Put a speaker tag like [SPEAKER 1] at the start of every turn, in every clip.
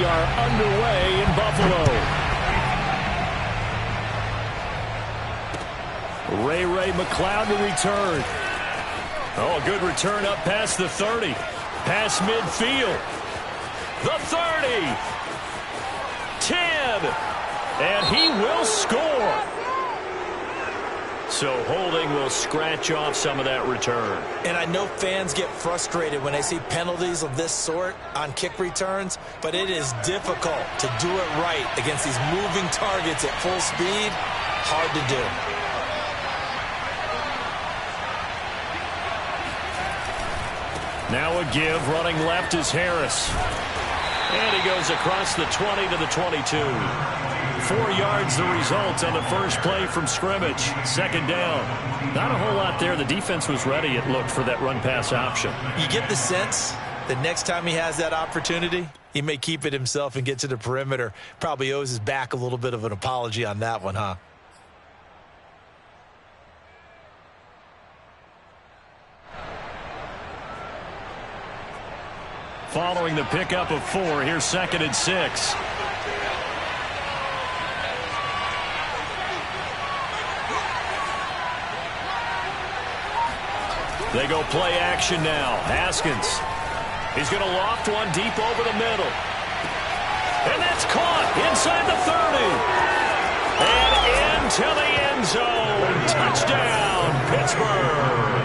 [SPEAKER 1] are underway in Buffalo. Ray McCloud to return. Oh, good return up past the 30. Past midfield. The 30. 10. And he will score. So holding will scratch off some of that return.
[SPEAKER 2] And I know fans get frustrated when they see penalties of this sort on kick returns, but it is difficult to do it right against these moving targets at full speed. Hard to do.
[SPEAKER 1] Now a give. Running left is Harris. And he goes across the 20 to the 22. 4 yards the result on the first play from scrimmage. Second down. Not a whole lot there. The defense was ready, it looked, for that run-pass option.
[SPEAKER 2] You get the sense that next time he has that opportunity, he may keep it himself and get to the perimeter. Probably owes his back a little bit of an apology on that one, huh?
[SPEAKER 1] Following the pickup of 4, here's 2nd and 6. They go play action now. Haskins. He's going to loft one deep over the middle. And that's caught inside the 30. And into the end zone. Touchdown, Pittsburgh.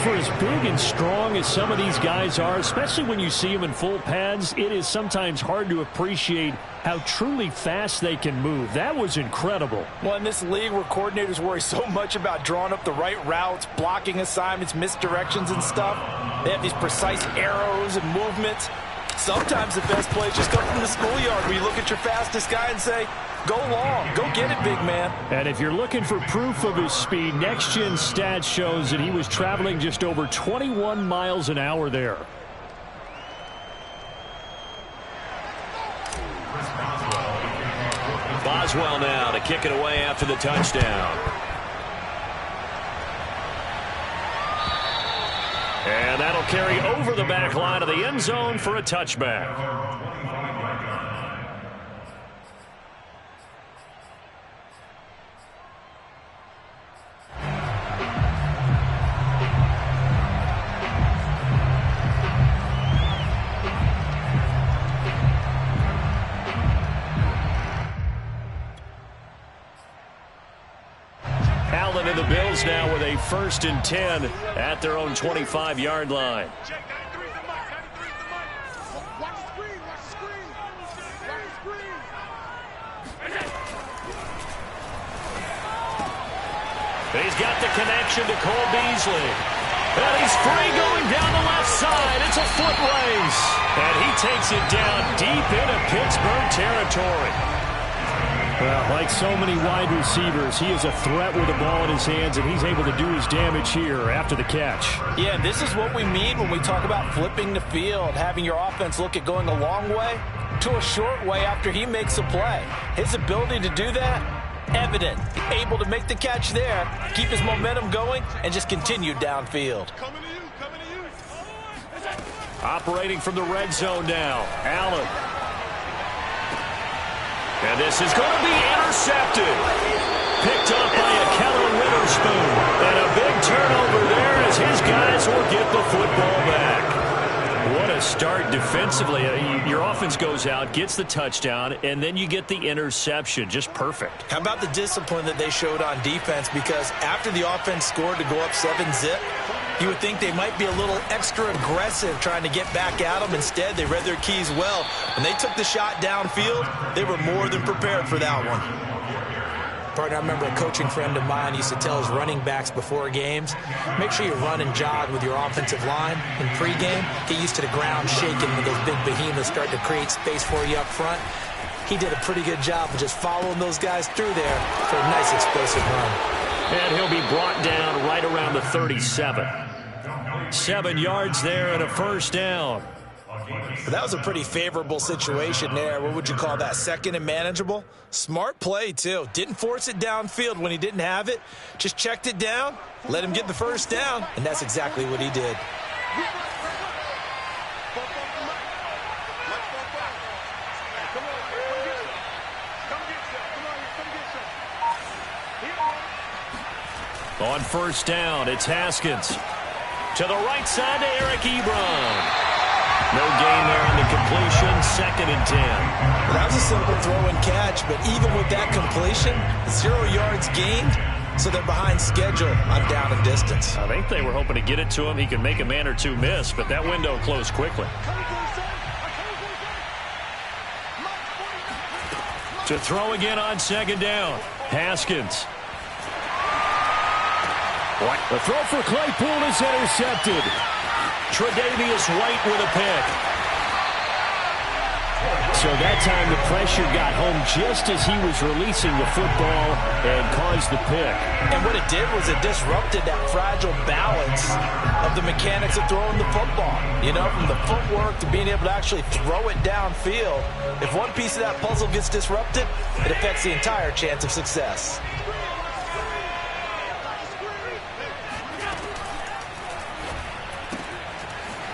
[SPEAKER 1] For as big and strong as some of these guys are, especially when you see them in full pads, it is sometimes hard to appreciate how truly fast they can move. That was incredible.
[SPEAKER 3] Well, in this league where coordinators worry so much about drawing up the right routes, blocking assignments, misdirections and stuff, they have these precise arrows and movements. Sometimes the best plays just come from the schoolyard where you look at your fastest guy and say, go long, go get it, big man.
[SPEAKER 1] And if you're looking for proof of his speed, Next Gen Stats shows that he was traveling just over 21 miles an hour there. Boswell now to kick it away after the touchdown. And that'll carry over the back line of the end zone for a touchback. Allen and the Bills now with a 1st and 10 at their own 25-yard line. He's got the connection to Cole Beasley. And he's free going down the left side. It's a foot race. And he takes it down deep into Pittsburgh territory. Well, like so many wide receivers, he is a threat with the ball in his hands, and he's able to do his damage here after the catch.
[SPEAKER 3] Yeah, this is what we mean when we talk about flipping the field, having your offense look at going a long way to a short way after he makes a play. His ability to do that, evident. Able to make the catch there, keep his momentum going, and just continue downfield.
[SPEAKER 1] Operating from the red zone now, Allen. And this is going to be intercepted. Picked up by a Keller Witherspoon. And a big turnover there as his guys will get the football back. What a start defensively. Your offense goes out, gets the touchdown, and then you get the interception. Just perfect.
[SPEAKER 2] How about the discipline that they showed on defense? Because after the offense scored to go up 7-zip, you would think they might be a little extra aggressive trying to get back at them. Instead, they read their keys well. When they took the shot downfield, they were more than prepared for that one.
[SPEAKER 4] Partner, I remember a coaching friend of mine used to tell his running backs before games, make sure you run and jog with your offensive line in pregame. Get used to the ground shaking when those big behemoths start to create space for you up front. He did a pretty good job of just following those guys through there for a nice explosive run.
[SPEAKER 1] And he'll be brought down right around the 37. 7 yards there and a first down.
[SPEAKER 2] But that was a pretty favorable situation there. What would you call that? 2nd and manageable? Smart play, too. Didn't force it downfield when he didn't have it. Just checked it down, let him get the first down, and that's exactly what he did.
[SPEAKER 1] On first down, it's Haskins. To the right side to Eric Ebron. No gain there on the completion, 2nd and 10.
[SPEAKER 2] That was a simple throw and catch, but even with that completion, 0 yards gained, so they're behind schedule on down and distance.
[SPEAKER 1] I think they were hoping to get it to him. He could make a man or two miss, but that window closed quickly. To throw again on 2nd down, Haskins. The throw for Claypool is intercepted. Tre'Davious White with a pick. So that time the pressure got home just as he was releasing the football and caused the pick.
[SPEAKER 3] And what it did was it disrupted that fragile balance of the mechanics of throwing the football. You know, from the footwork to being able to actually throw it downfield. If one piece of that puzzle gets disrupted, it affects the entire chance of success.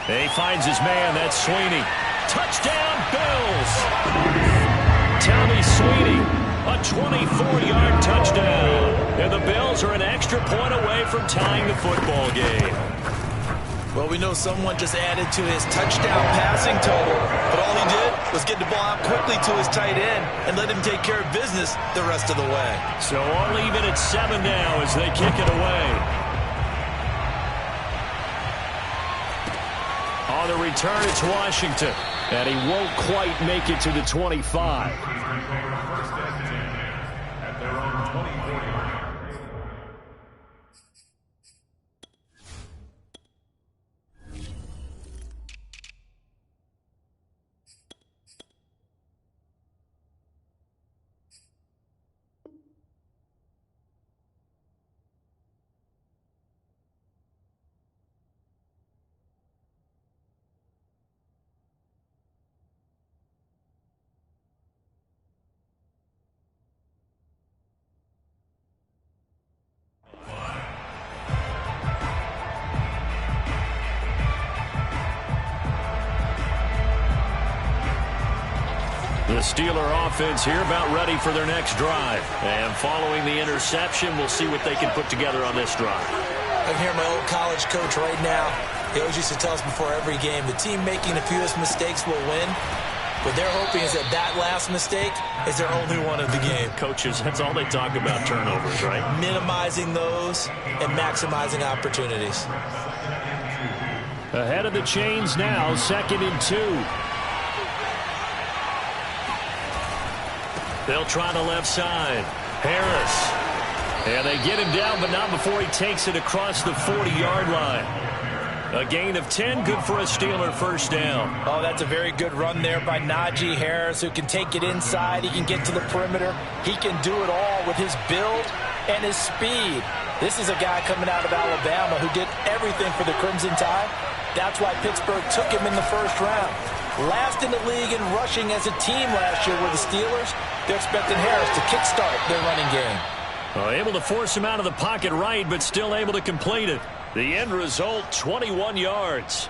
[SPEAKER 1] He finds his man. That's Sweeney. Touchdown, Bills. Tommy Sweeney, a 24-yard touchdown. And the Bills are an extra point away from tying the football game.
[SPEAKER 2] Well, we know someone just added to his touchdown passing total, but all he did was get the ball out quickly to his tight end and let him take care of business the rest of the way.
[SPEAKER 1] So all even at 7 now as they kick it away. On the return, it's Washington. And he won't quite make it to the 25. The Steeler offense here about ready for their next drive. And following the interception, we'll see what they can put together on this drive.
[SPEAKER 4] I'm here, my old college coach right now. He always used to tell us before every game, the team making the fewest mistakes will win. What they're hoping is that that last mistake is their only one of the game.
[SPEAKER 1] Coaches, that's all they talk about, turnovers, right?
[SPEAKER 4] Minimizing those and maximizing opportunities.
[SPEAKER 1] Ahead of the chains now, 2nd and 2. They'll try the left side. Harris. And they get him down, but not before he takes it across the 40-yard line. A gain of 10, good for a Steeler first down.
[SPEAKER 3] Oh, that's a very good run there by Najee Harris, who can take it inside. He can get to the perimeter. He can do it all with his build and his speed. This is a guy coming out of Alabama who did everything for the Crimson Tide. That's why Pittsburgh took him in the first round. Last in the league in rushing as a team last year were the Steelers. They're expecting Harris to kickstart their running game.
[SPEAKER 1] Able to force him out of the pocket right, but still able to complete it. The end result, 21 yards.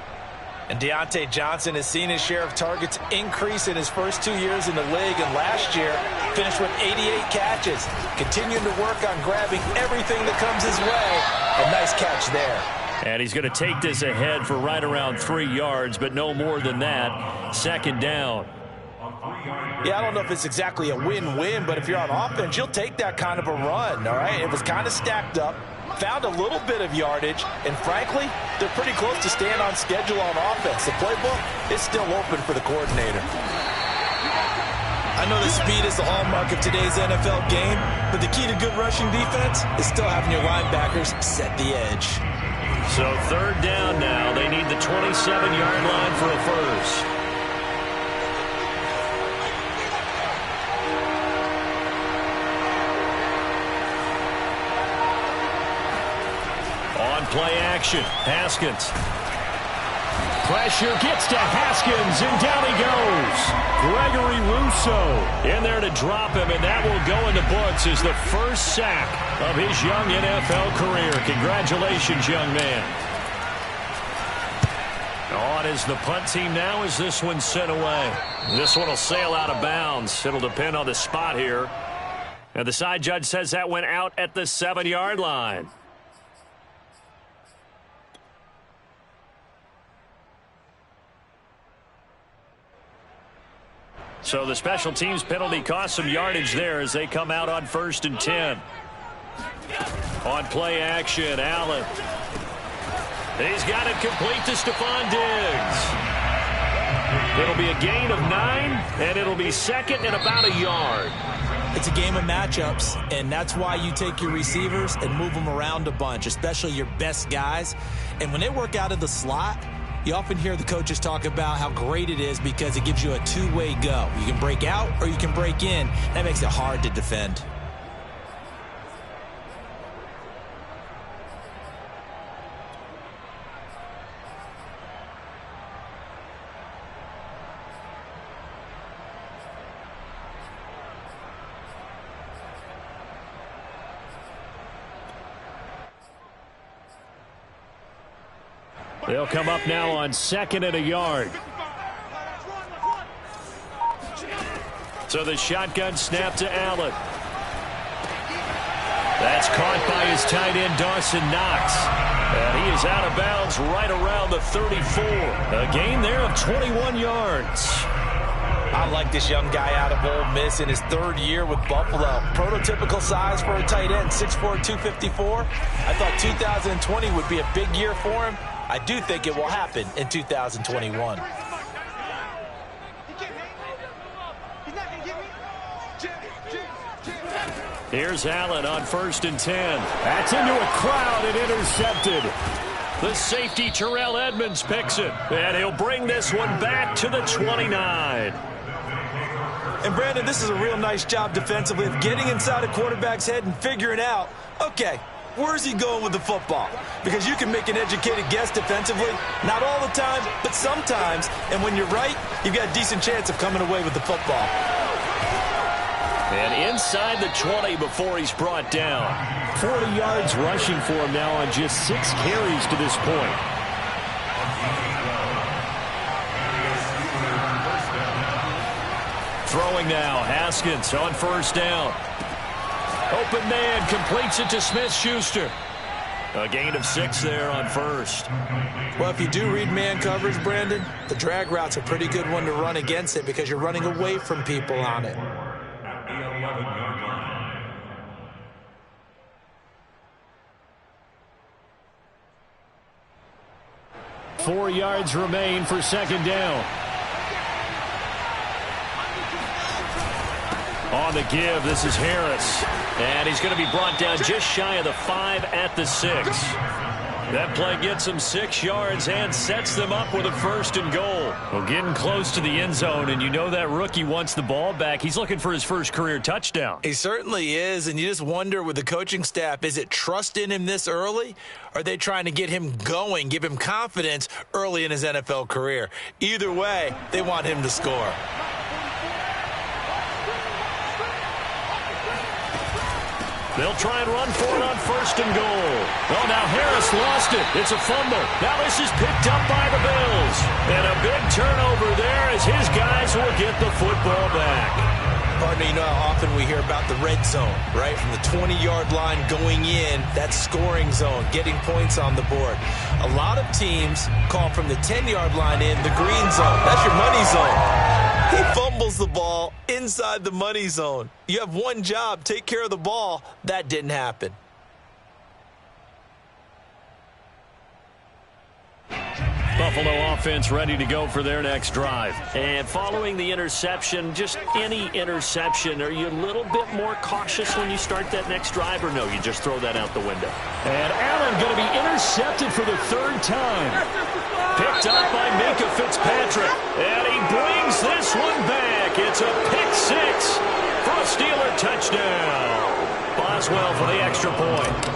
[SPEAKER 3] And Deontay Johnson has seen his share of targets increase in his first 2 years in the league, and last year finished with 88 catches. Continuing to work on grabbing everything that comes his way. A nice catch there.
[SPEAKER 1] And he's going to take this ahead for right around 3 yards, but no more than that. 2nd down.
[SPEAKER 3] Yeah, I don't know if it's exactly a win-win, but if you're on offense, you'll take that kind of a run, all right? It was kind of stacked up, found a little bit of yardage, and frankly, they're pretty close to staying on schedule on offense. The playbook is still open for the coordinator.
[SPEAKER 2] I know the speed is the hallmark of today's NFL game, but the key to good rushing defense is still having your linebackers set the edge.
[SPEAKER 1] So 3rd down now. They need the 27-yard line for a first. On play action, Haskins. Pressure gets to Haskins, and down he goes. Gregory Rousseau in there to drop him, and that will go in the books as the first sack of his young NFL career. Congratulations, young man. On is the punt team now as this one's sent away. This one will sail out of bounds. It'll depend on the spot here. And the side judge says that went out at the 7-yard line. So the special teams penalty cost some yardage there as they come out on 1st and 10. On play action, Allen. He's got it complete to Stephon Diggs. It'll be a gain of 9, and it'll be second and about a yard.
[SPEAKER 2] It's a game of matchups, and that's why you take your receivers and move them around a bunch, especially your best guys. And when they work out of the slot, you often hear the coaches talk about how great it is because it gives you a two-way go. You can break out or you can break in. That makes it hard to defend.
[SPEAKER 1] They'll come up now on 2nd and a yard. So the shotgun snap to Allen. That's caught by his tight end, Dawson Knox. And he is out of bounds right around the 34. A gain there of 21 yards.
[SPEAKER 3] I like this young guy out of Ole Miss in his 3rd year with Buffalo. Prototypical size for a tight end, 6'4", 254. I thought 2020 would be a big year for him. I do think it will happen in 2021.
[SPEAKER 1] Here's Allen on 1st and 10. That's into a crowd and intercepted. The safety, Terrell Edmonds, picks it. And he'll bring this one back to the 29.
[SPEAKER 3] And, Brandon, this is a real nice job defensively of getting inside a quarterback's head and figuring out, okay, where's he going with the football? Because you can make an educated guess defensively. Not all the time, but sometimes. And when you're right, you've got a decent chance of coming away with the football.
[SPEAKER 1] And inside the 20 before he's brought down. 40 yards rushing for him now on just 6 carries to this point. Throwing now, Haskins on 1st down. Open man completes it to Smith-Schuster. A gain of 6 there on 1st.
[SPEAKER 4] Well, if you do read man coverage, Brandon, the drag route's a pretty good one to run against it because you're running away from people on it.
[SPEAKER 1] 4 yards remain for 2nd down. On the give, this is Harris. And he's going to be brought down just shy of the 5 at the 6. That play gets them 6 yards and sets them up with a 1st and goal. Well, getting close to the end zone, and you know that rookie wants the ball back. He's looking for his first career touchdown.
[SPEAKER 2] He certainly is, and you just wonder with the coaching staff, is it trust in him this early? Or are they trying to get him going, give him confidence early in his NFL career? Either way, they want him to score.
[SPEAKER 1] They'll try and run for it on 1st and goal. Oh, now Harris lost it. It's a fumble. Now this is picked up by the Bills. And a big turnover there as his guys will get the football back.
[SPEAKER 2] Partner, you know how often we hear about the red zone, right? From the 20-yard line going in, that scoring zone, getting points on the board. A lot of teams call from the 10-yard line in the green zone. That's your money zone. He fumbles the ball inside the money zone. You have one job, take care of the ball. That didn't happen.
[SPEAKER 1] Buffalo offense ready to go for their next drive. And following the interception, just any interception, are you a little bit more cautious when you start that next drive, or no, you just throw that out the window? And Allen going to be intercepted for the 3rd time. Picked up by Minkah Fitzpatrick. And he brings this one back. It's a pick 6 for a Steeler touchdown. Boswell for the extra point.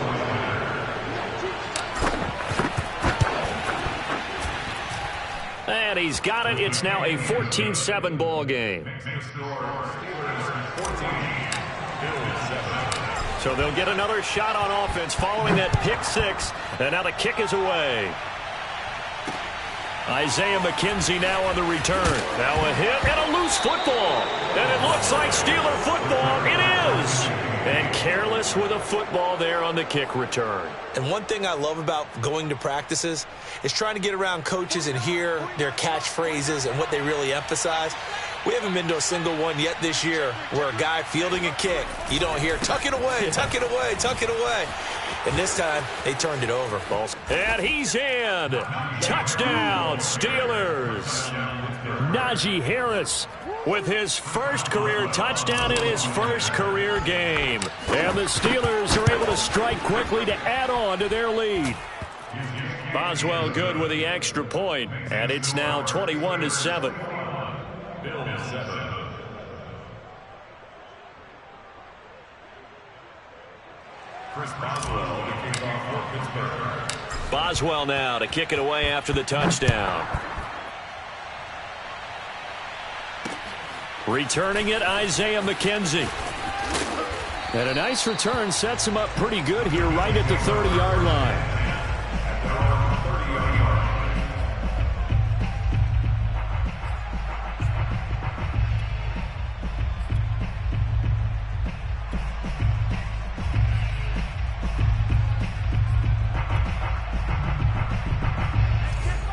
[SPEAKER 1] And he's got it. It's now a 14-7 ball game. So they'll get another shot on offense following that pick 6. And now the kick is away. Isaiah McKenzie now on the return. Now a hit and a loose football. And it looks like Steeler football. It is. And careless with a football there on the kick return.
[SPEAKER 2] And one thing I love about going to practices is trying to get around coaches and hear their catchphrases and what they really emphasize. We haven't been to a single one yet this year where a guy fielding a kick, you don't hear, tuck it away, tuck it away, tuck it away. And this time, they turned it over.
[SPEAKER 1] And he's in. Touchdown, Steelers. Najee Harris with his first career touchdown in his first career game. And the Steelers are able to strike quickly to add on to their lead. Boswell good with the extra point, and it's now 21-7. Boswell now to kick it away after the touchdown. Returning it, Isaiah McKenzie. And a nice return sets him up pretty good here right at the 30-yard line.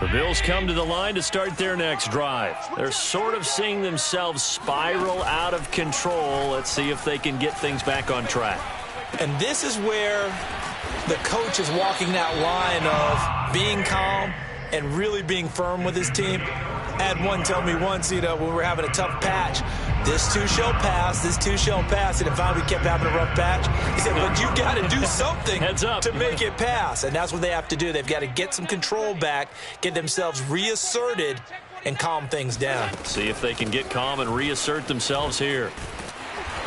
[SPEAKER 1] The Bills come to the line to start their next drive. They're sort of seeing themselves spiral out of control. Let's see if they can get things back on track.
[SPEAKER 2] And this is where the coach is walking that line of being calm and really being firm with his team. I had one tell me once, when we were having a tough patch, this too shall pass, this too shall pass. And finally we kept having a rough patch. He said, but you got to do something to make it pass. And that's what they have to do. They've got to get some control back, get themselves reasserted, and calm things down.
[SPEAKER 1] See if they can get calm and reassert themselves here.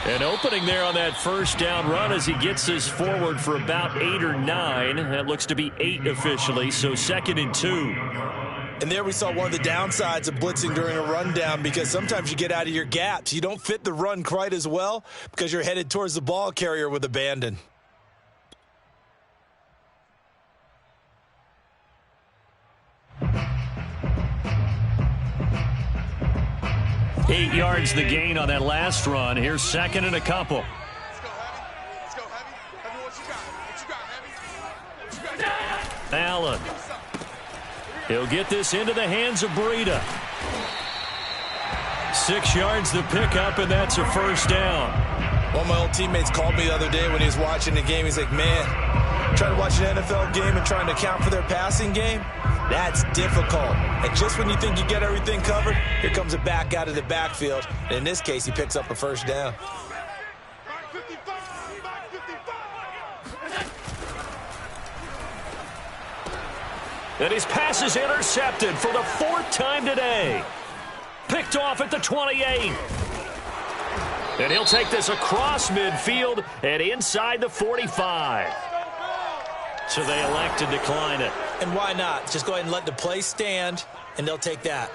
[SPEAKER 1] An opening there on that first down run as he gets this forward for about 8 or 9. That looks to be 8 officially, so 2nd and 2.
[SPEAKER 2] And there we saw one of the downsides of blitzing during a rundown, because sometimes you get out of your gaps. You don't fit the run quite as well because you're headed towards the ball carrier with abandon.
[SPEAKER 1] Eight yards the gain on that last run. Here's 2nd and a couple.
[SPEAKER 5] Let's go, Heavy. Heavy, what you got? What you got, Heavy?
[SPEAKER 1] Allen. He'll get this into the hands of Breida. 6 yards the pickup, and that's a first down.
[SPEAKER 2] One of my old teammates called me the other day when he was watching the game. He's like, man, trying to watch an NFL game and trying to account for their passing game, that's difficult. And just when you think you get everything covered, here comes a back out of the backfield. And in this case, he picks up a first down.
[SPEAKER 1] And his pass is intercepted for the 4th time today. Picked off at the 28. And he'll take this across midfield and inside the 45. So they elect to decline it.
[SPEAKER 2] And why not? Just go ahead and let the play stand, and they'll take that.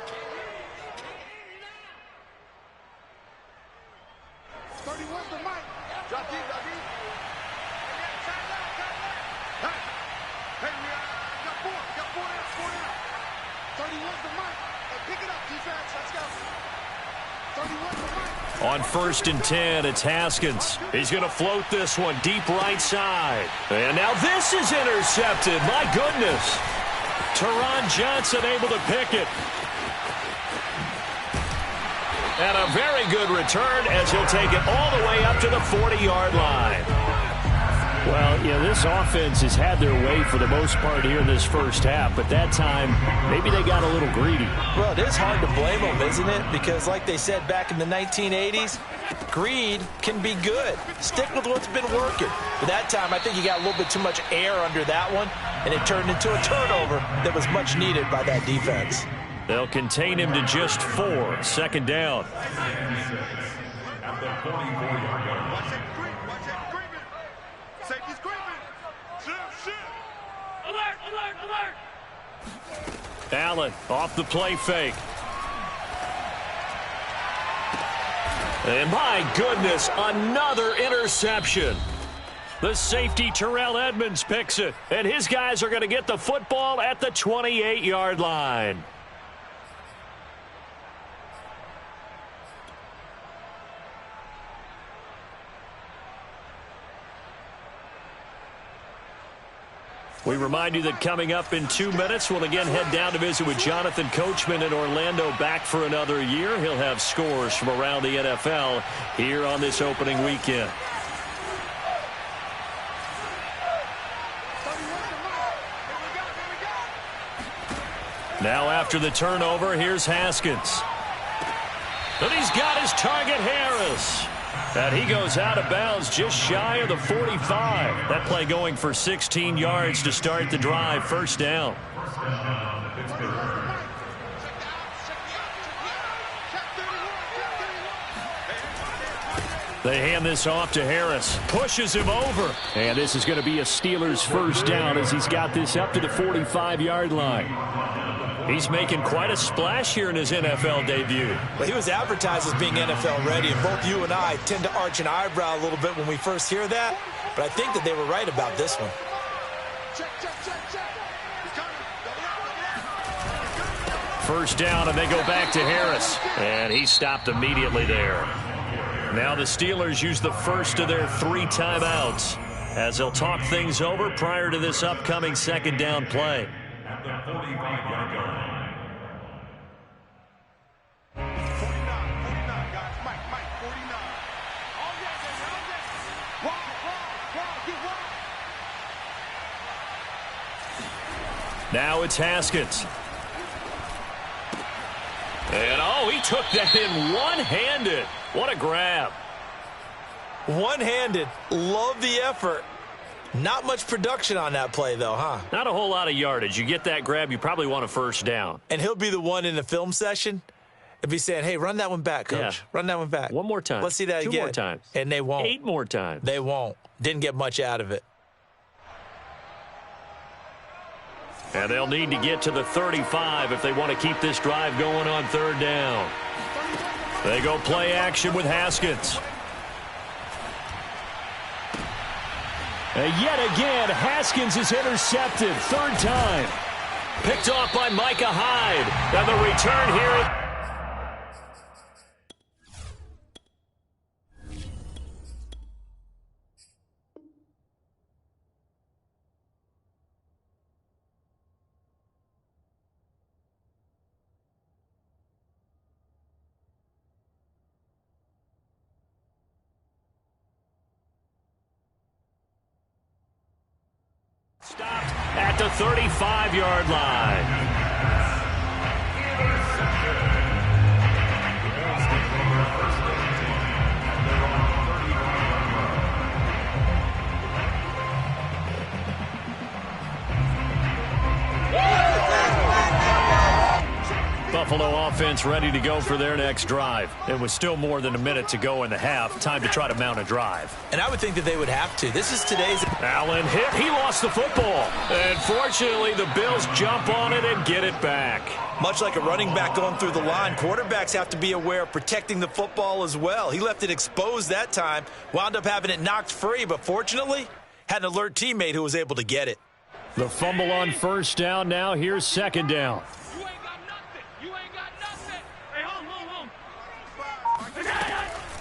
[SPEAKER 1] On 1st and 10, it's Haskins. He's going to float this one deep right side. And now this is intercepted. My goodness. Teron Johnson able to pick it. And a very good return as he'll take it all the way up to the 40-yard line. Well, this offense has had their way for the most part here in this first half, but that time, maybe they got a little greedy.
[SPEAKER 2] Well, it is hard to blame them, isn't it? Because like they said back in the 1980s, greed can be good. Stick with what's been working. But that time, I think you got a little bit too much air under that one, and it turned into a turnover that was much needed by that defense.
[SPEAKER 1] They'll contain him to just 4, 2nd down. Allen off the play fake. And my goodness, another interception. The safety Terrell Edmonds picks it, and his guys are going to get the football at the 28-yard line. We remind you that coming up in 2 minutes, we'll again head down to visit with Jonathan Coachman in Orlando, back for another year. He'll have scores from around the NFL here on this opening weekend. Now after the turnover, here's Haskins. And he's got his target, Harris. And he goes out of bounds just shy of the 45. That play going for 16 yards to start the drive. First down. They hand this off to Harris. Pushes him over. And this is going to be a Steelers first down as he's got this up to the 45-yard line. He's making quite a splash here in his NFL debut.
[SPEAKER 2] Well, he was advertised as being NFL ready, and both you and I tend to arch an eyebrow a little bit when we first hear that, but I think that they were right about this one.
[SPEAKER 1] First down, and they go back to Harris, and he stopped immediately there. Now the Steelers use the first of their 3 timeouts as they'll talk things over prior to this upcoming second down play.
[SPEAKER 5] At the 45-yard line. 49, guys. Mike, 49. All day, baby, all day. Wow, get wild.
[SPEAKER 1] Now it's Haskins. And, oh, he took that in one-handed. What a grab.
[SPEAKER 2] One-handed. Love the effort. Not much production on that play, though, huh?
[SPEAKER 1] Not a whole lot of yardage. You get that grab, you probably want a first down.
[SPEAKER 2] And he'll be the one in the film session and be saying, hey, run that one back, Coach.
[SPEAKER 1] Yeah.
[SPEAKER 2] Run that one back.
[SPEAKER 1] One more time.
[SPEAKER 2] Let's see that again.
[SPEAKER 1] 2 more times.
[SPEAKER 2] And they won't.
[SPEAKER 1] 8 more times.
[SPEAKER 2] They won't. Didn't get much out of it.
[SPEAKER 1] And they'll need to get to the 35 if they want to keep this drive going on third down. They go play action with Haskins. And yet again, Haskins is intercepted. 3rd time. Picked off by Micah Hyde. And the return here. Stopped at the 35-yard line. Buffalo offense ready to go for their next drive. It was still more than a minute to go in the half. Time to try to mount a drive.
[SPEAKER 2] And I would think that they would have to. This is today's...
[SPEAKER 1] Allen hit. He lost the football. And fortunately, the Bills jump on it and get it back.
[SPEAKER 2] Much like a running back going through the line, quarterbacks have to be aware of protecting the football as well. He left it exposed that time, wound up having it knocked free, but fortunately, had an alert teammate who was able to get it.
[SPEAKER 1] The fumble on first down now. Here's second down.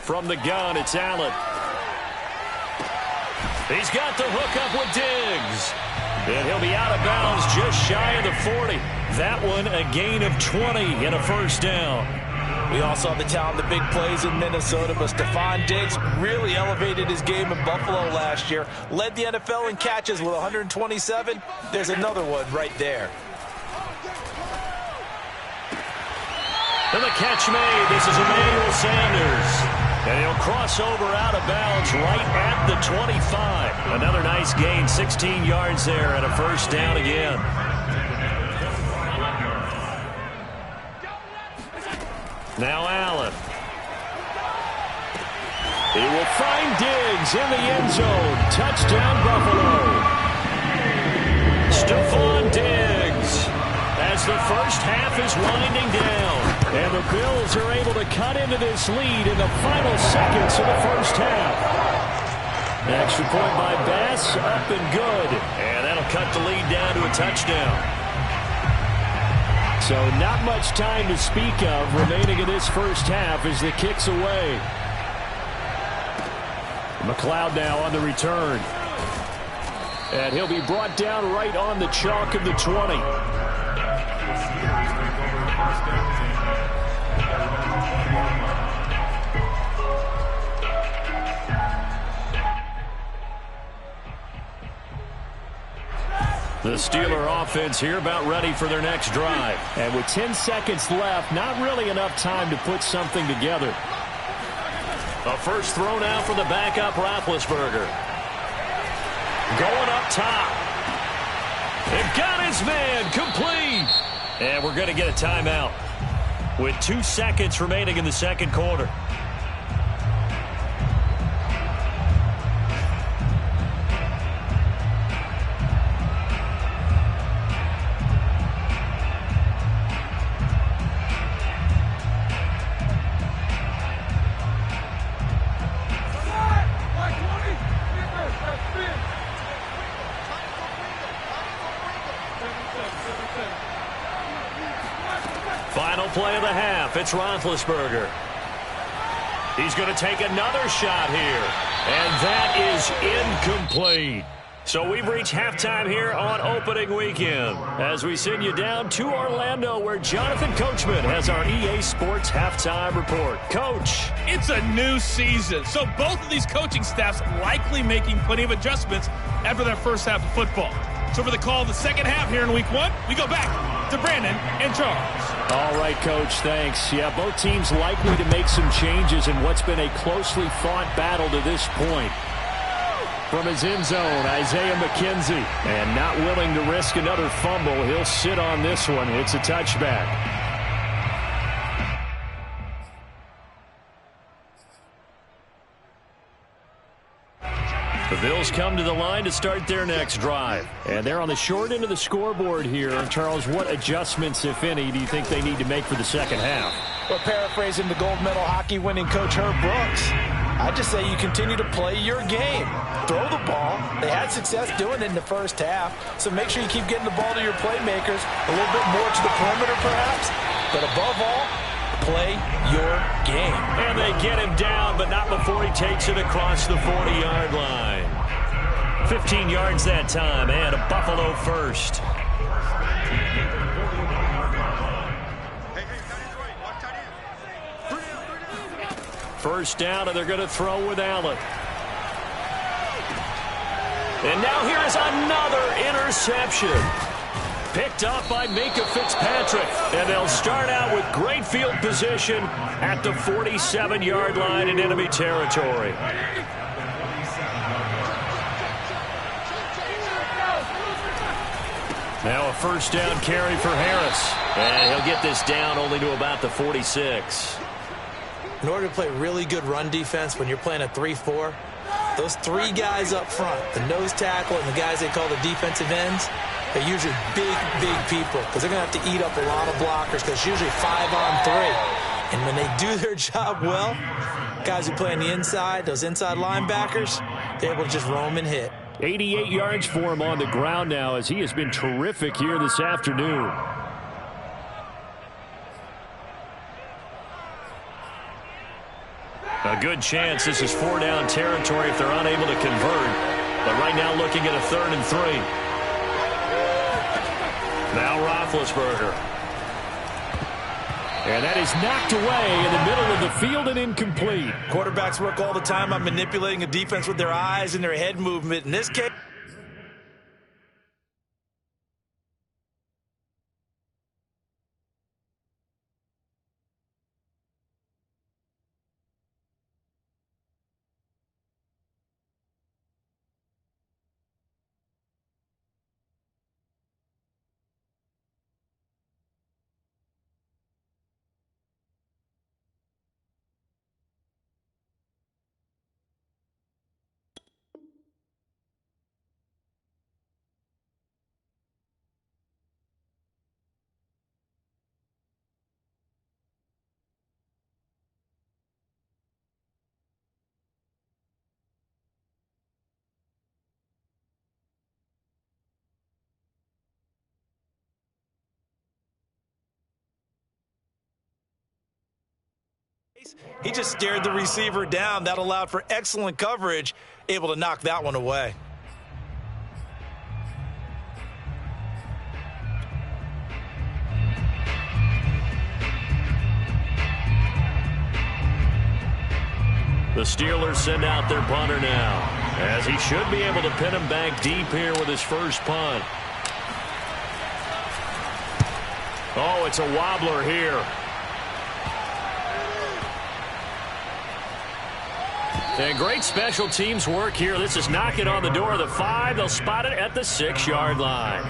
[SPEAKER 1] From the gun, it's Allen. He's got the hook up with Diggs. And he'll be out of bounds just shy of the 40. That one a gain of 20 and a first down.
[SPEAKER 2] We all saw the talent, the big plays in Minnesota, but Stephon Diggs really elevated his game in Buffalo last year. Led the NFL in catches with 127. There's another one right there.
[SPEAKER 1] And the catch made. This is Emmanuel Sanders. And he'll cross over out of bounds right at the 25. Another nice gain, 16 yards there and a first down again. Now Allen. He will find Diggs in the end zone. Touchdown, Buffalo. Stephon Diggs as the first half is winding down. And the Bills are able to cut into this lead in the final seconds of the first half. Extra point by Bass, up and good. And that'll cut the lead down to a touchdown. So not much time to speak of remaining in this first half as the kick's away. McLeod now on the return. And he'll be brought down right on the chalk of the 20. The Steeler offense here about ready for their next drive. And with 10 seconds left, not really enough time to put something together. A first throw now for the backup Roethlisberger. Going up top. And got his man complete. And we're going to get a timeout with 2 seconds remaining in the second quarter. Final play of the half. It's Roethlisberger. He's going to take another shot here. And that is incomplete. So we've reached halftime here on opening weekend as we send you down to Orlando where Jonathan Coachman has our EA Sports halftime report. Coach.
[SPEAKER 6] It's a new season, so both of these coaching staffs likely making plenty of adjustments after their first half of football. So for the call of the second half here in week 1, we go back to Brandon and Charles.
[SPEAKER 1] All right, Coach, thanks. Yeah, both teams likely to make some changes in what's been a closely fought battle to this point. From his end zone, Isaiah McKenzie. And not willing to risk another fumble, he'll sit on this one. It's a touchback. The Bills come to the line to start their next drive. And they're on the short end of the scoreboard here. Charles, what adjustments, if any, do you think they need to make for the second half?
[SPEAKER 3] Well, paraphrasing the gold medal hockey winning coach Herb Brooks, I just say you continue to play your game. Throw the ball. They had success doing it in the first half. So make sure you keep getting the ball to your playmakers, a little bit more to the perimeter perhaps. But above all, play your game.
[SPEAKER 1] And they get him down, but not before he takes it across the 40-yard line. 15 yards that time, and a Buffalo first. First down, and they're going to throw with Allen. And now here is another interception. Picked up by Minkah Fitzpatrick. And they'll start out with great field position at the 47-yard line in enemy territory. Now a first down carry for Harris. And he'll get this down only to about the 46.
[SPEAKER 4] In order to play really good run defense when you're playing a 3-4, those three guys up front, the nose tackle and the guys they call the defensive ends, they're usually big people because they're going to have to eat up a lot of blockers because it's usually 5-on-3. And when they do their job well, guys who play on the inside, those inside linebackers, they're able to just roam and hit.
[SPEAKER 1] 88 yards for him on the ground now as he has been terrific here this afternoon. A good chance this is 4-down territory if they're unable to convert. But right now looking at a 3rd and 3. Now Roethlisberger. And that is knocked away in the middle of the field and incomplete.
[SPEAKER 2] Quarterbacks work all the time on manipulating a defense with their eyes and their head movement. In this case, he just stared the receiver down. That allowed for excellent coverage, able to knock that one away.
[SPEAKER 1] The Steelers send out their punter now, as he should be able to pin him back deep here with his first punt. Oh, it's a wobbler here. And great special teams work here. This is knocking on the door of the 5. They'll spot it at the 6-yard line.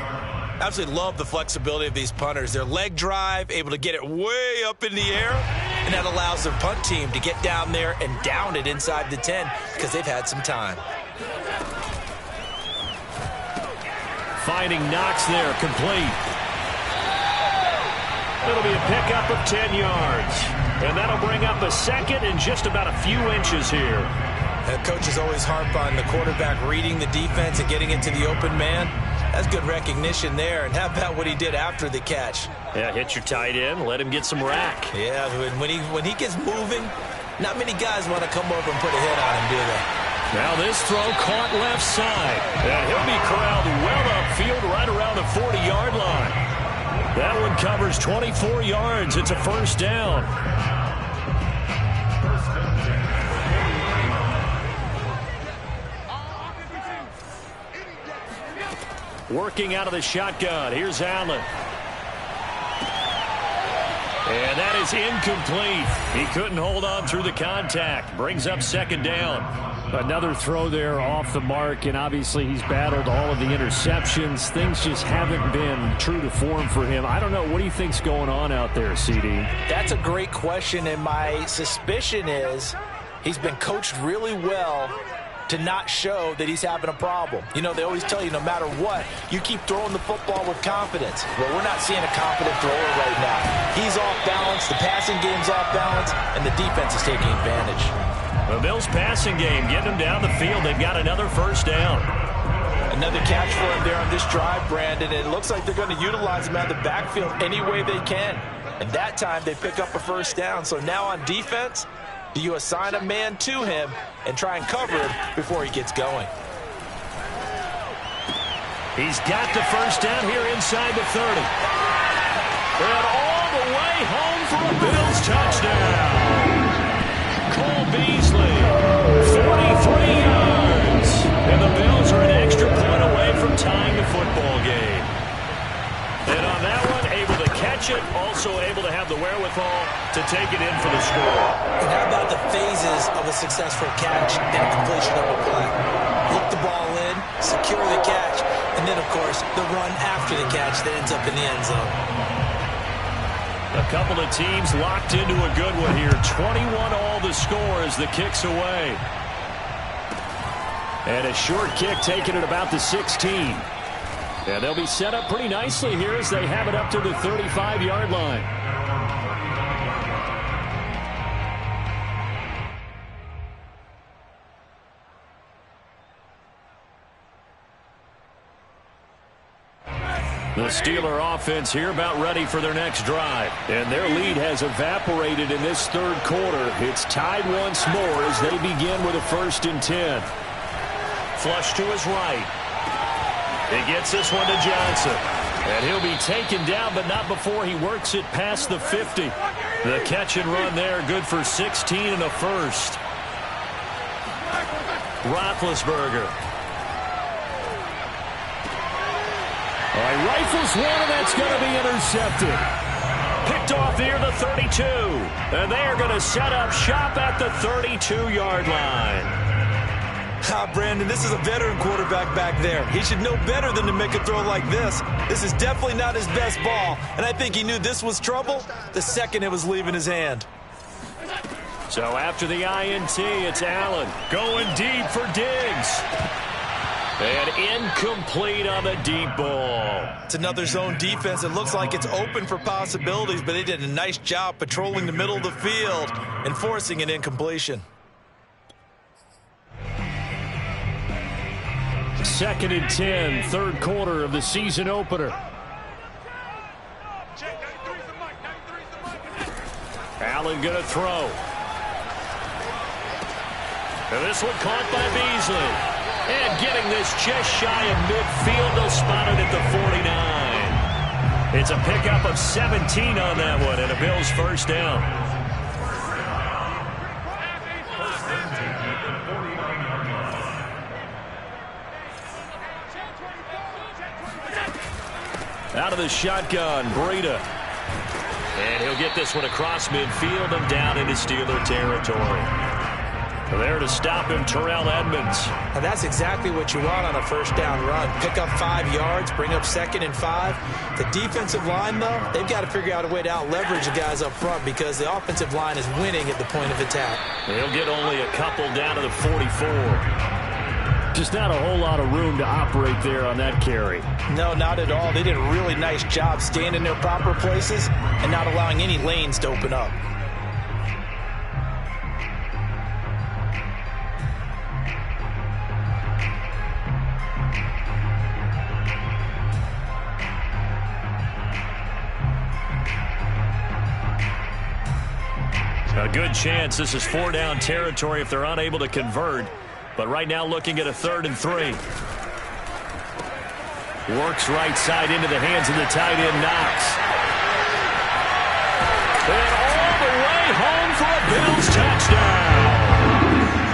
[SPEAKER 2] Absolutely love the flexibility of these punters. Their leg drive, able to get it way up in the air, and that allows their punt team to get down there and down it inside the 10 because they've had some time.
[SPEAKER 1] Finding Knox there, complete. It'll be a pickup of 10 yards. And that'll bring up a second and just about a few inches here.
[SPEAKER 2] Coaches always harp on the quarterback reading the defense and getting it to the open man. That's good recognition there. And how about what he did after the catch?
[SPEAKER 1] Yeah, hit your tight end, let him get some rack.
[SPEAKER 2] Yeah, when he gets moving, not many guys want to come over and put a hit on him, do they?
[SPEAKER 1] Now this throw caught left side. And he'll be corralled well upfield right around the 40-yard line. That one covers 24 yards. It's a first down. Working out of the shotgun. Here's Allen. And that is incomplete. He couldn't hold on through the contact. Brings up second down.
[SPEAKER 7] Another throw there off the mark, and obviously he's battled all of the interceptions. Things just haven't been true to form for him. I don't know. What do you think's going on out there, CD?
[SPEAKER 3] That's a great question, and my suspicion is he's been coached really well to not show that he's having a problem. You know, they always tell you no matter what, you keep throwing the football with confidence. Well, we're not seeing a confident thrower right now. He's off balance, the passing game's off balance, and the defense is taking advantage.
[SPEAKER 1] The Bills' passing game getting them down the field. They've got another first down.
[SPEAKER 3] Another catch for him there on this drive, Brandon. It looks like they're going to utilize him out of the backfield any way they can. And that time they pick up a first down. So now on defense, do you assign a man to him and try and cover him before he gets going?
[SPEAKER 1] He's got the first down here inside the 30. And all the way home for a Bills touchdown. Cole Beasley, 43 yards. And the Bills are an extra point away from tying the football game. And on that one, able to catch it, also able to have the wherewithal to take it in for the score.
[SPEAKER 4] And how about the phases of a successful catch and completion of a play? Hook the ball in, secure the catch, and then, of course, the run after the catch that ends up in the end zone.
[SPEAKER 1] A couple of teams locked into a good one here. 21 all the score as the kick's away. And a short kick taken at about the 16. And they'll be set up pretty nicely here as they have it up to the 35-yard line. The Steeler offense here about ready for their next drive. And their lead has evaporated in this third quarter. It's tied once more as they begin with a 1st and 10. Flush to his right. He gets this one to Johnson. And he'll be taken down, but not before he works it past the 50. The catch and run there, good for 16 and a first. Roethlisberger. All right, rifles one, and that's going to be intercepted. Picked off near the 32. And they are going to set up shop at the 32-yard line.
[SPEAKER 2] Brandon, this is a veteran quarterback back there. He should know better than to make a throw like this. This is definitely not his best ball, and I think he knew this was trouble the second it was leaving his hand.
[SPEAKER 1] So after the INT, it's Allen going deep for Diggs. And incomplete on the deep ball.
[SPEAKER 2] It's another zone defense. It looks like it's open for possibilities, but they did a nice job patrolling the middle of the field and forcing an incompletion.
[SPEAKER 1] 2nd and 10, third quarter of the season opener. Allen going to throw. And this one caught by Beasley. And getting this just shy of midfield, they'll spot it at the 49. It's a pickup of 17 on that one, and a Bills first down. Out of the shotgun, Breida. And he'll get this one across midfield and down into Steeler territory. There to stop him, Terrell Edmunds.
[SPEAKER 4] Now that's exactly what you want on a first down run. Pick up 5 yards, bring up 2nd and 5. The defensive line, though, they've got to figure out a way to out-leverage the guys up front because the offensive line is winning at the point of attack.
[SPEAKER 1] He'll get only a couple down to the 44.
[SPEAKER 7] Just not a whole lot of room to operate there on that carry.
[SPEAKER 3] No, not at all. They did a really nice job staying in their proper places and not allowing any lanes to open up.
[SPEAKER 1] A good chance this is 4-down territory if they're unable to convert. But right now looking at a 3rd and 3. Works right side into the hands of the tight end, Knox. And all the way home for a Bills touchdown.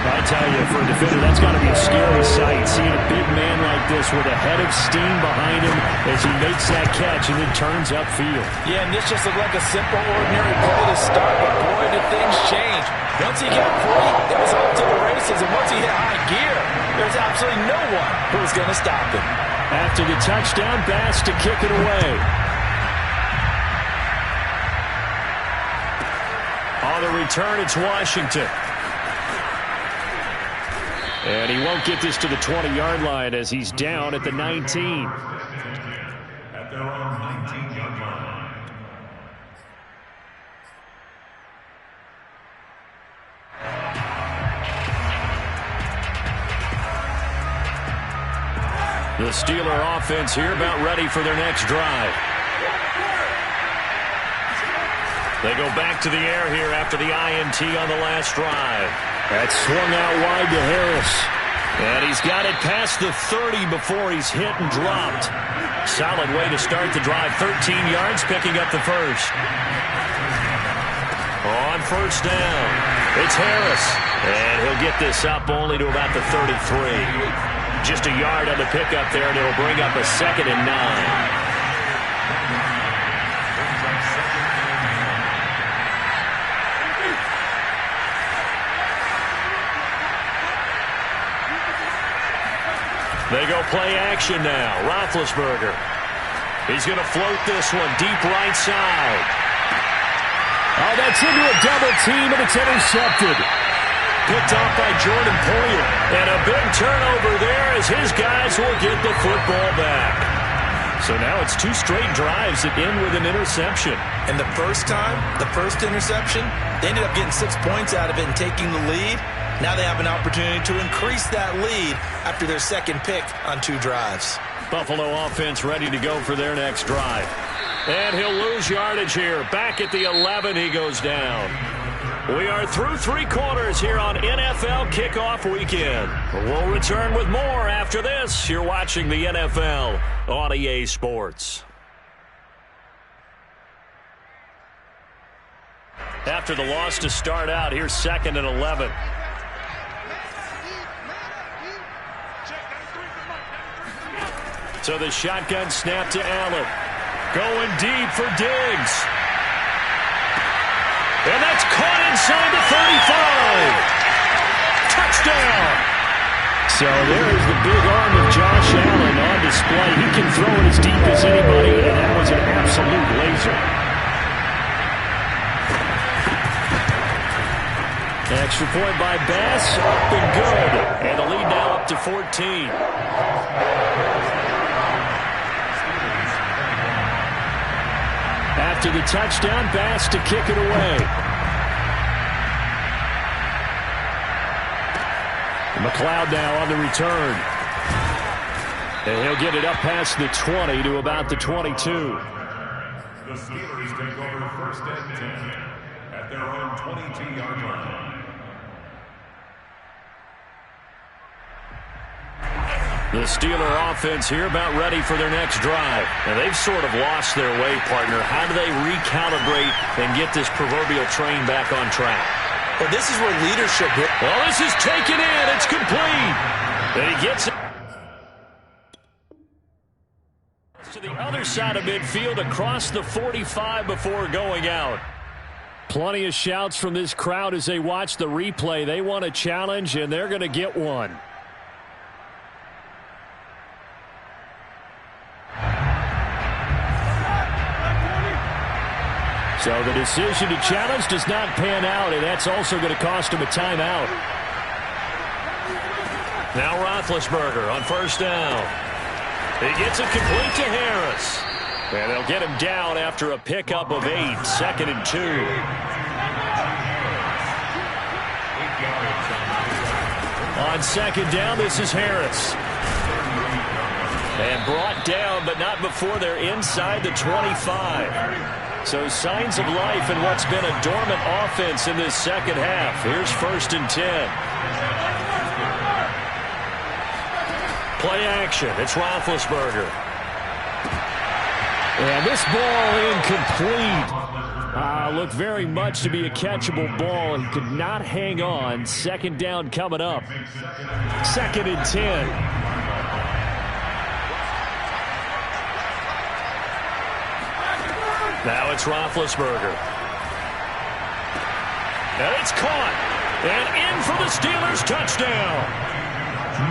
[SPEAKER 1] I tell you, for a defender, that's got to be a scary sight, seeing a big man like this with a head of steam behind him as he makes that catch and then turns upfield.
[SPEAKER 3] Yeah, and this just looked like a simple, ordinary play to start, but boy, did things change. Once he got free, it was off to the races, and once he hit high gear, there's absolutely no one who was going to stop him.
[SPEAKER 7] After the touchdown, Bass to kick it away.
[SPEAKER 1] On the return, it's Washington.
[SPEAKER 7] And he won't get this to the 20-yard line as he's down at the 19.
[SPEAKER 8] At their own 19-yard line.
[SPEAKER 1] The Steeler offense here about ready for their next drive. They go back to the air here after the INT on the last drive.
[SPEAKER 7] That's swung out wide to Harris.
[SPEAKER 1] And he's got it past the 30 before he's hit and dropped. Solid way to start the drive. 13 yards, picking up the first. On first down, it's Harris. And he'll get this up only to about the 33. Just a yard on the pickup there, and it'll bring up a 2nd and 9. They go play action now. Roethlisberger. He's going to float this one deep right side.
[SPEAKER 7] Oh, that's into a double team, and it's intercepted.
[SPEAKER 1] Picked off by Jordan Poyer. And a big turnover there as his guys will get the football back. So now it's 2 straight drives that end with an interception.
[SPEAKER 3] And the first time, the first interception, they ended up getting 6 points out of it and taking the lead. Now they have an opportunity to increase that lead after their second pick on 2 drives.
[SPEAKER 1] Buffalo offense ready to go for their next drive. And he'll lose yardage here. Back at the 11, he goes down. We are through 3 quarters here on NFL Kickoff Weekend. We'll return with more after this. You're watching the NFL on EA Sports. After the loss to start out, here's 2nd and 11. So the shotgun snap to Allen. Going deep for Diggs. And that's caught inside the 35. Touchdown.
[SPEAKER 7] So there's the big arm of Josh Allen on display. He can throw it as deep as anybody, and that was an absolute laser. Extra point by Bass, up and good.
[SPEAKER 1] And the lead now up to 14.
[SPEAKER 7] After the touchdown, Bass to kick it away. McLeod now on the return. And he'll get it up past the 20 to about the 22.
[SPEAKER 8] The Steelers take over 1st and 10 at their own 22-yard line.
[SPEAKER 1] The Steeler offense here about ready for their next drive. And they've sort of lost their way, partner. How do they recalibrate and get this proverbial train back on track?
[SPEAKER 3] Well, this is where leadership...
[SPEAKER 1] Well, this is taken in. It's complete. And he gets it.
[SPEAKER 7] To the other side of midfield across the 45 before going out. Plenty of shouts from this crowd as they watch the replay. They want a challenge, and they're going to get one. So the decision to challenge does not pan out, and that's also going to cost him a timeout. Now Roethlisberger on first down. He gets it complete to Harris. And they'll get him down after a pickup of 8, 2nd and 2. On second down, this is Harris. And brought down, but not before they're inside the 25. So signs of life in what's been a dormant offense in this second half. Here's 1st and 10. Play action. It's Roethlisberger. And this ball incomplete. Looked very much to be a catchable ball. He could not hang on. Second down coming up. 2nd and 10. Now it's Roethlisberger. And it's caught. And in for the Steelers touchdown.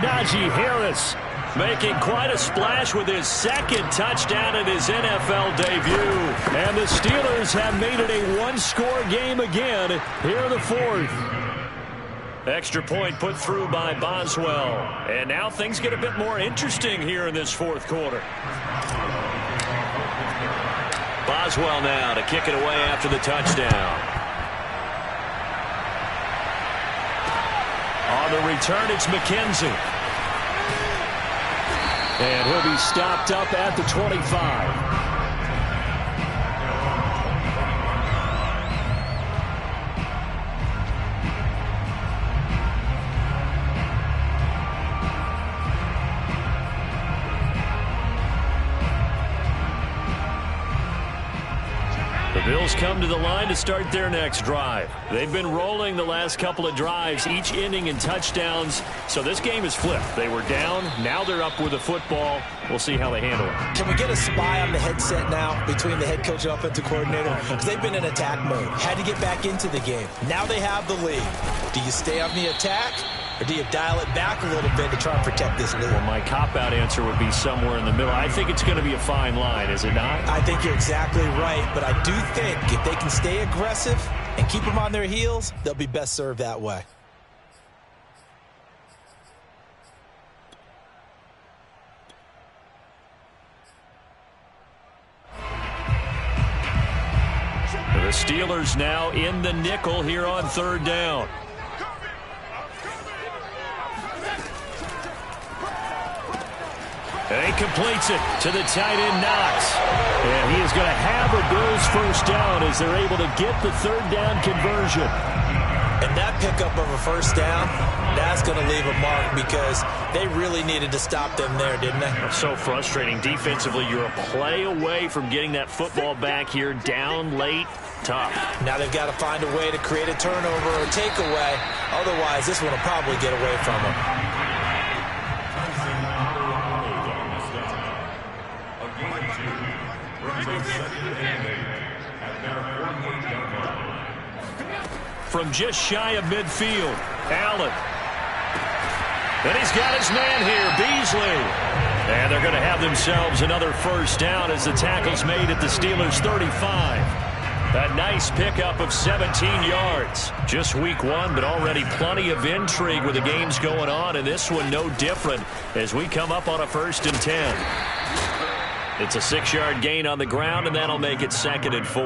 [SPEAKER 7] Najee Harris making quite a splash with his 2nd touchdown in his NFL debut. And the Steelers have made it a one-score game again here in the 4th. Extra point put through by Boswell. And now things get a bit more interesting here in this 4th quarter. Boswell now to kick it away after the touchdown. On the return, it's McKenzie. And he'll be stopped up at the 25. The Bills come to the line to start their next drive. They've been rolling the last couple of drives, each ending in touchdowns. So this game is flipped. They were down. Now they're up with the football. We'll see how they handle it.
[SPEAKER 2] Can we get a spy on the headset now between the head coach and offensive coordinator? Because they've been in attack mode. Had to get back into the game. Now they have the lead. Do you stay on the attack? Or do you dial it back a little bit to try and protect this lead?
[SPEAKER 7] Well, my cop-out answer would be somewhere in the middle. I think it's going to be a fine line, is it not?
[SPEAKER 2] I think you're exactly right, but I do think if they can stay aggressive and keep them on their heels, they'll be best served that way.
[SPEAKER 7] The Steelers now in the nickel here on 3rd down. And he completes it to the tight end, Knox. And he is going to have a Bills first down as they're able to get the 3rd down conversion.
[SPEAKER 2] And that pickup of a first down, that's going to leave a mark because they really needed to stop them there, didn't they?
[SPEAKER 7] It's so frustrating. Defensively, you're a play away from getting that football back here down late. Tough.
[SPEAKER 2] Now they've got to find a way to create a turnover or takeaway. Otherwise, this one will probably get away from them.
[SPEAKER 7] From just shy of midfield, Allen. And he's got his man here, Beasley. And they're going to have themselves another first down as the tackle's made at the Steelers' 35. A nice pickup of 17 yards. Just week 1, but already plenty of intrigue with the games going on, and this one no different as we come up on a 1st and 10. It's a 6-yard gain on the ground, and that'll make it 2nd and 4.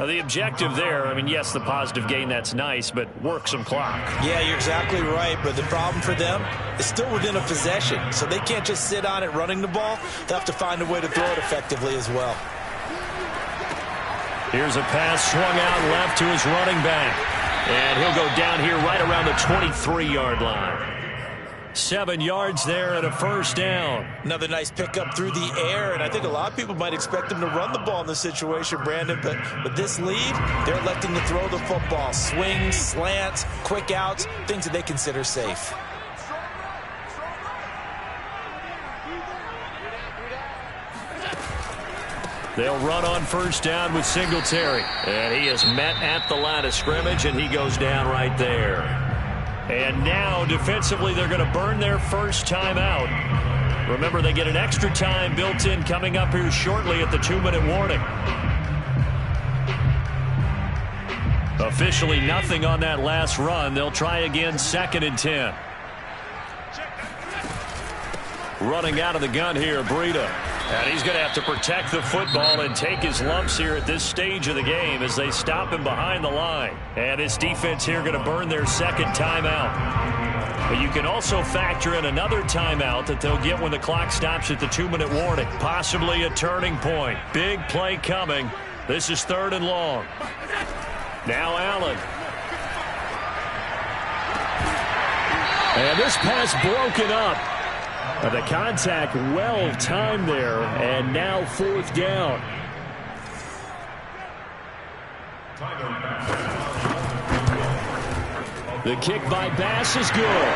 [SPEAKER 7] Now, the objective there, I mean, yes, the positive gain, that's nice, but work some clock.
[SPEAKER 2] Yeah, you're exactly right, but the problem for them is still within a possession, so they can't just sit on it running the ball. They'll have to find a way to throw it effectively as well.
[SPEAKER 7] Here's a pass swung out left to his running back, and he'll go down here right around the 23-yard line. 7 yards there and a first down.
[SPEAKER 2] Another nice pickup through the air, and I think a lot of people might expect them to run the ball in this situation, Brandon, but with this lead, they're electing to throw the football. Swings, slants, quick outs, things that they consider safe.
[SPEAKER 7] They'll run on first down with Singletary. And he is met at the line of scrimmage, and he goes down right there. And now, defensively, they're going to burn their first timeout. Remember, they get an extra time built in coming up here shortly at the 2-minute warning. Officially nothing on that last run. They'll try again, 2nd and 10. Running out of the gun here, Breida. And he's going to have to protect the football and take his lumps here at this stage of the game as they stop him behind the line. And his defense here going to burn their second timeout. But you can also factor in another timeout that they'll get when the clock stops at the 2-minute warning. Possibly a turning point. Big play coming. This is 3rd and long. Now Allen. And this pass broken up. The contact well timed there, and now 4th down. The kick by Bass is good.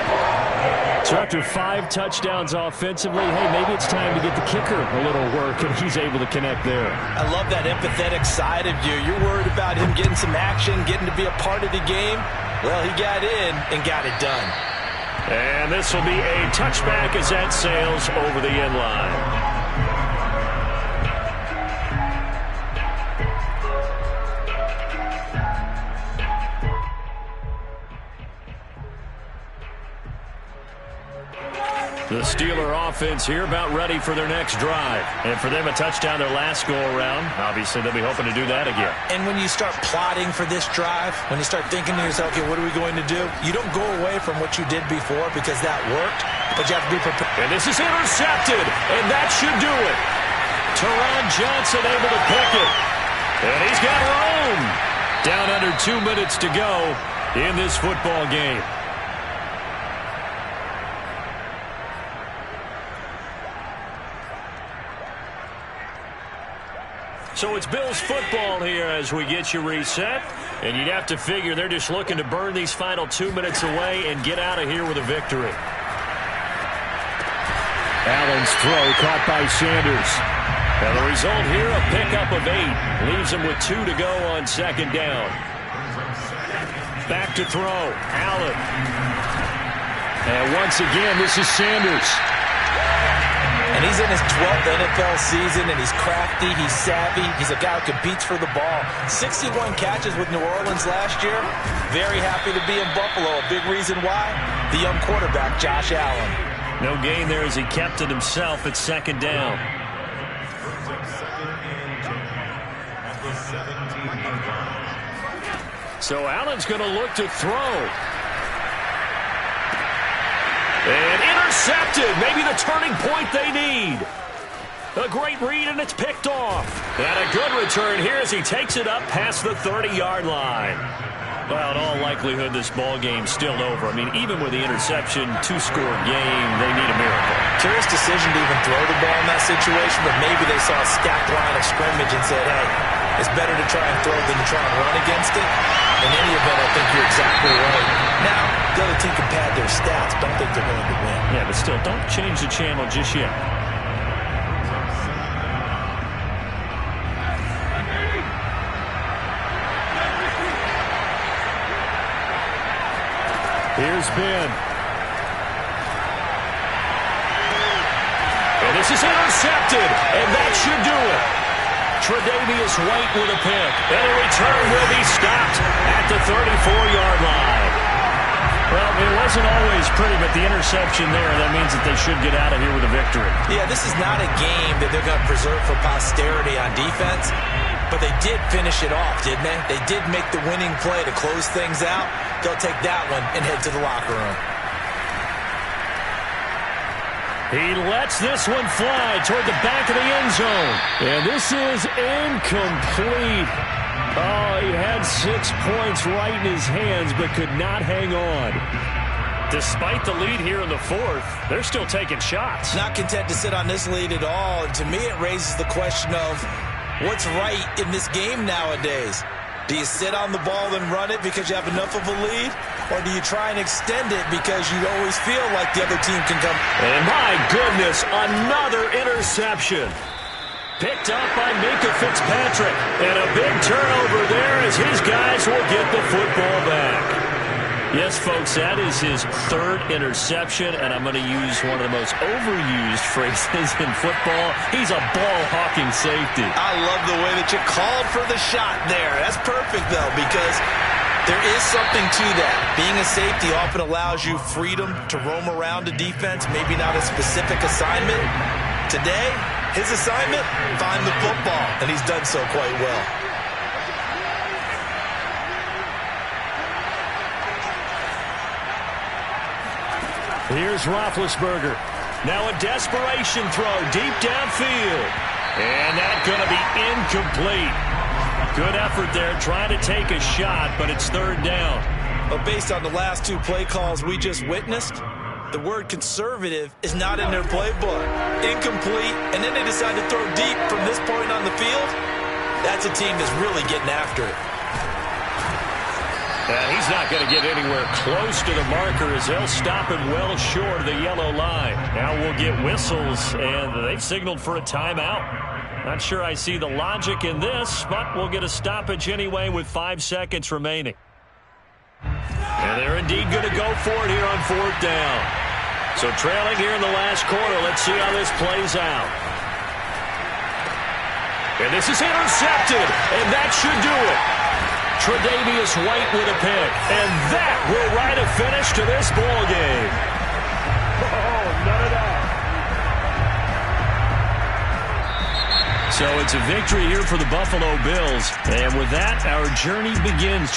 [SPEAKER 7] So after 5 touchdowns offensively, hey, maybe it's time to get the kicker a little work, and he's able to connect there.
[SPEAKER 3] I love that empathetic side of you. You're worried about him getting some action, getting to be a part of the game. Well, he got in and got it done.
[SPEAKER 7] And this will be a touchback as that sails over the end line. The Steeler offense here about ready for their next drive. And for them, a touchdown their last go-around. Obviously, they'll be hoping to do that again.
[SPEAKER 3] And when you start plotting for this drive, when you start thinking to yourself, okay, what are we going to do? You don't go away from what you did before because that worked, but you have to be prepared.
[SPEAKER 7] And this is intercepted, and that should do it. Teron Johnson able to pick it. And he's got room. Down under 2 minutes to go in this football game. So it's Bills football here as we get you reset. And you'd have to figure they're just looking to burn these final 2 minutes away and get out of here with a victory. Allen's throw caught by Sanders. And the result here, a pickup of 8. Leaves him with 2 to go on 2nd down. Back to throw. Allen. And once again, this is Sanders.
[SPEAKER 3] And he's in his 12th NFL season, and he's crafty, he's savvy, he's a guy who competes for the ball. 61 catches with New Orleans last year. Very happy to be in Buffalo. A big reason why? The young quarterback, Josh Allen.
[SPEAKER 7] No gain there as he kept it himself at 2nd down. So Allen's going to look to throw. And intercepted. Maybe the turning point they need. A great read, and it's picked off. And a good return here as he takes it up past the 30-yard line. Well, in all likelihood, this ball game's still over. I mean, even with the interception, 2-score game, they need a miracle.
[SPEAKER 3] Curious decision to even throw the ball in that situation, but maybe they saw a stacked line of scrimmage and said, hey, it's better to try and throw than to try and run against it. In any event, I think you're exactly right. Now, the other team can pad their stats. Don't think they're going to win.
[SPEAKER 7] Yeah, but still, don't change the channel just yet. Here's Ben. And this is intercepted, and that should do it. Tre'Davious White with a pick. And a return will be stopped at the 34-yard line. Well, it wasn't always pretty, but the interception there, that means that they should get out of here with a victory.
[SPEAKER 3] Yeah, this is not a game that they're going to preserve for posterity on defense, but they did finish it off, didn't they? They did make the winning play to close things out. They'll take that one and head to the locker room.
[SPEAKER 7] He lets this one fly toward the back of the end zone. And this is incomplete. Oh, he had 6 points right in his hands, but could not hang on. Despite the lead here in the 4th, they're still taking shots.
[SPEAKER 3] Not content to sit on this lead at all. And to me, it raises the question of what's right in this game nowadays. Do you sit on the ball and run it because you have enough of a lead? Or do you try and extend it because you always feel like the other team can come?
[SPEAKER 7] And my goodness, another interception. Picked up by Minkah Fitzpatrick. And a big turnover there as his guys will get the football back. Yes, folks, that is his third interception, and I'm going to use one of the most overused phrases in football. He's a ball-hawking safety.
[SPEAKER 2] I love the way that you called for the shot there. That's perfect, though, because there is something to that. Being a safety often allows you freedom to roam around a defense, maybe not a specific assignment. Today, his assignment, find the football, and he's done so quite well.
[SPEAKER 7] Here's Roethlisberger. Now a desperation throw deep downfield. And that's going to be incomplete. Good effort there trying to take a shot, but it's third down.
[SPEAKER 2] But based on the last two play calls we just witnessed, the word conservative is not in their playbook. Incomplete, and then they decide to throw deep from this point on the field. That's a team that's really getting after it.
[SPEAKER 7] And he's not going to get anywhere close to the marker as they'll stop him well short of the yellow line. Now we'll get whistles, and they've signaled for a timeout. Not sure I see the logic in this, but we'll get a stoppage anyway with 5 seconds remaining. And they're indeed going to go for it here on fourth down. So trailing here in the last quarter, let's see how this plays out. And this is intercepted, and that should do it. Tre'Davious White with a pick, and that will write a finish to this ball game.
[SPEAKER 1] Oh, none of that.
[SPEAKER 7] So it's a victory here for the Buffalo Bills, and with that, our journey begins.